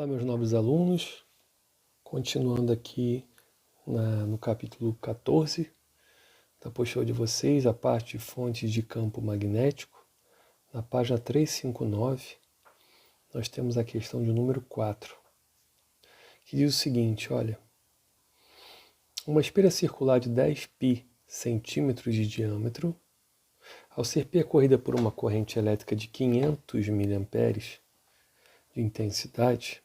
Olá, meus nobres alunos, continuando aqui no capítulo 14 da apostila de vocês, a parte de fontes de campo magnético, na página 359, nós temos a questão de número 4, que diz o seguinte, olha, uma espira circular de 10 π centímetros de diâmetro, ao ser percorrida por uma corrente elétrica de 500 mA de intensidade,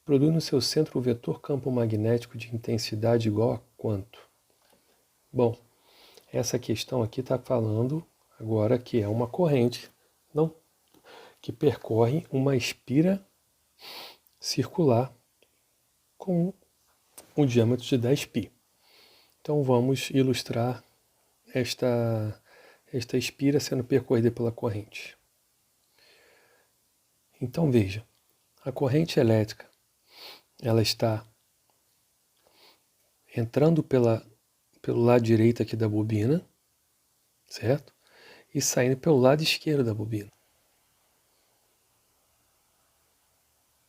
produz no seu centro um vetor campo magnético de intensidade igual a quanto? Bom, essa questão aqui está falando agora que é uma corrente que percorre uma espira circular com um diâmetro de 10 π. Então vamos ilustrar esta espira sendo percorrida pela corrente. Então veja, a corrente elétrica ela está entrando pelo lado direito aqui da bobina, certo? E saindo pelo lado esquerdo da bobina.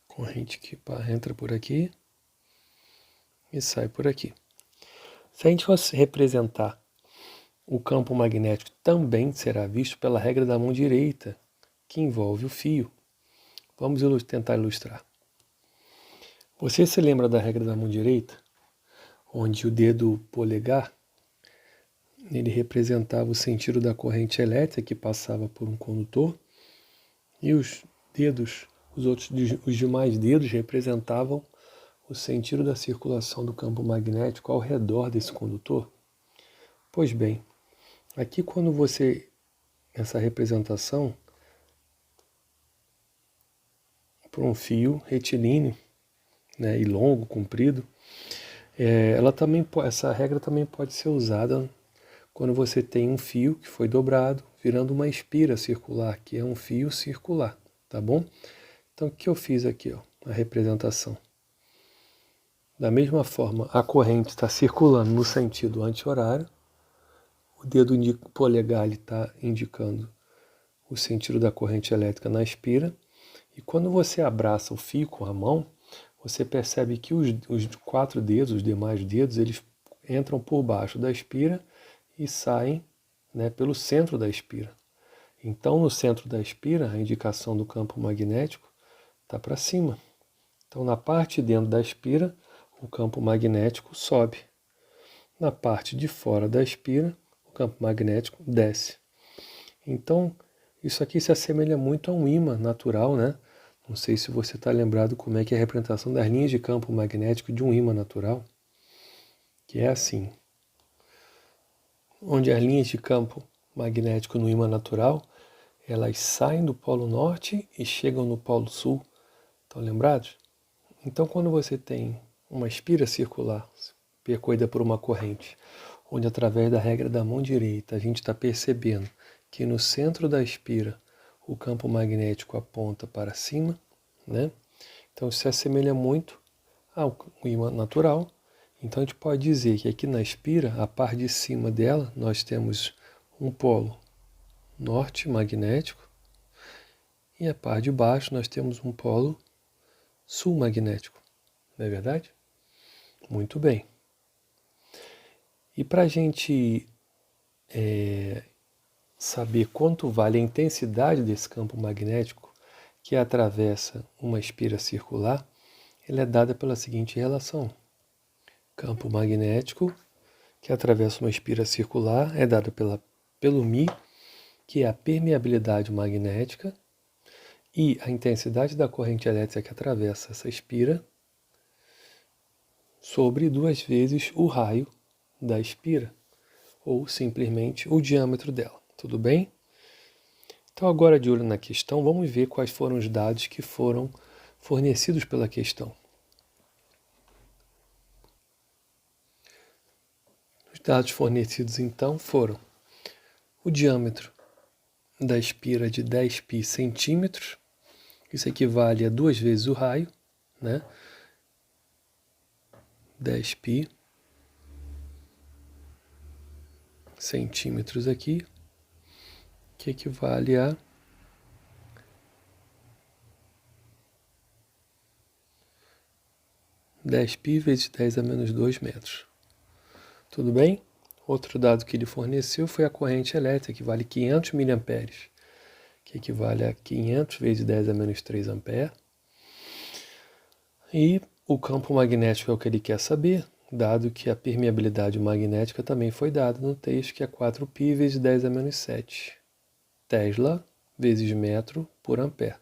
Corrente que entra por aqui e sai por aqui. Se a gente fosse representar o campo magnético, também será visto pela regra da mão direita, que envolve o fio. Vamos tentar ilustrar. Você se lembra da regra da mão direita? Onde o dedo polegar ele representava o sentido da corrente elétrica que passava por um condutor e os demais dedos representavam o sentido da circulação do campo magnético ao redor desse condutor. Pois bem, aqui essa representação por um fio retilíneo, né, e longo, comprido, essa regra também pode ser usada quando você tem um fio que foi dobrado, virando uma espira circular, que é um fio circular, tá bom? Então, o que eu fiz aqui, ó, a representação? Da mesma forma, a corrente está circulando no sentido anti-horário, o dedo polegar está indicando o sentido da corrente elétrica na espira, e quando você abraça o fio com a mão, você percebe que os quatro dedos, os demais dedos, eles entram por baixo da espira e saem, né, pelo centro da espira. Então, no centro da espira, a indicação do campo magnético está para cima. Então, na parte de dentro da espira, o campo magnético sobe. Na parte de fora da espira, o campo magnético desce. Então, isso aqui se assemelha muito a um ímã natural, né? Não sei se você está lembrado como é que é a representação das linhas de campo magnético de um ímã natural, que é assim. Onde as linhas de campo magnético no ímã natural, elas saem do polo norte e chegam no polo sul. Estão lembrados? Então, quando você tem uma espira circular percorrida por uma corrente, onde através da regra da mão direita a gente está percebendo que no centro da espira o campo magnético aponta para cima, né? Então isso se assemelha muito ao ímã natural. Então a gente pode dizer que aqui na espira, a parte de cima dela, nós temos um polo norte magnético e a parte de baixo nós temos um polo sul magnético. Não é verdade? Muito bem. E para a gente saber quanto vale a intensidade desse campo magnético que atravessa uma espira circular, ela é dada pela seguinte relação. Campo magnético que atravessa uma espira circular é dado pelo μ, que é a permeabilidade magnética, e a intensidade da corrente elétrica que atravessa essa espira sobre 2 vezes o raio da espira, ou simplesmente o diâmetro dela. Tudo bem? Então agora, de olho na questão, vamos ver quais foram os dados que foram fornecidos pela questão. Os dados fornecidos então foram o diâmetro da espira de 10 π centímetros, isso equivale a 2 vezes o raio, né? 10 π centímetros aqui, que equivale a 10π vezes 10 a menos 2 metros. Tudo bem? Outro dado que ele forneceu foi a corrente elétrica, que vale 500 mA, que equivale a 500 vezes 10 a menos 3 ampere. E o campo magnético é o que ele quer saber, dado que a permeabilidade magnética também foi dada no texto, que é 4π vezes 10 a menos 7 Tesla vezes metro por ampere.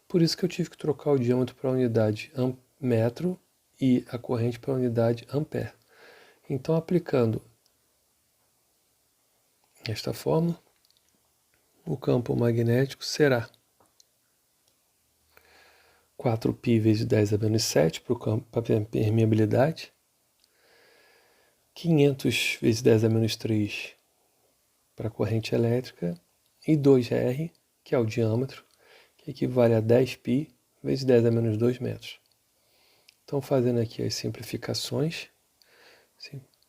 Por isso que eu tive que trocar o diâmetro para a unidade metro e a corrente para a unidade ampere. Então, aplicando esta fórmula, o campo magnético será 4π vezes 10 a menos 7 para a permeabilidade, 500 vezes 10 a menos 3 para a corrente elétrica e 2R, que é o diâmetro, que equivale a 10π vezes 10 a menos 2 metros. Então, fazendo aqui as simplificações,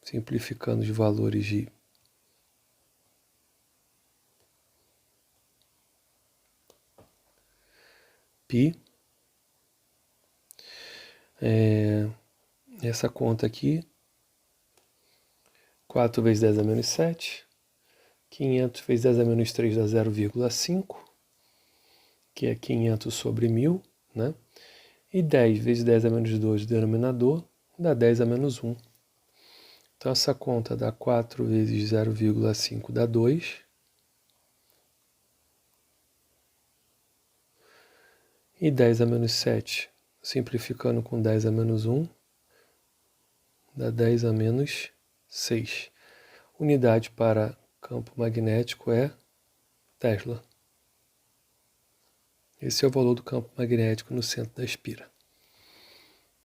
simplificando os valores de π. Essa conta aqui, 4 vezes 10 a menos 7, 500 vezes 10 a menos 3 dá 0,5, que é 500 sobre 1000, né? E 10 vezes 10 a menos 2, denominador, dá 10 a menos 1. Então, essa conta dá 4 vezes 0,5 dá 2. E 10 a menos 7, simplificando com 10 a menos 1, dá 10 a menos 6. Unidade para campo magnético é Tesla. Esse é o valor do campo magnético no centro da espira.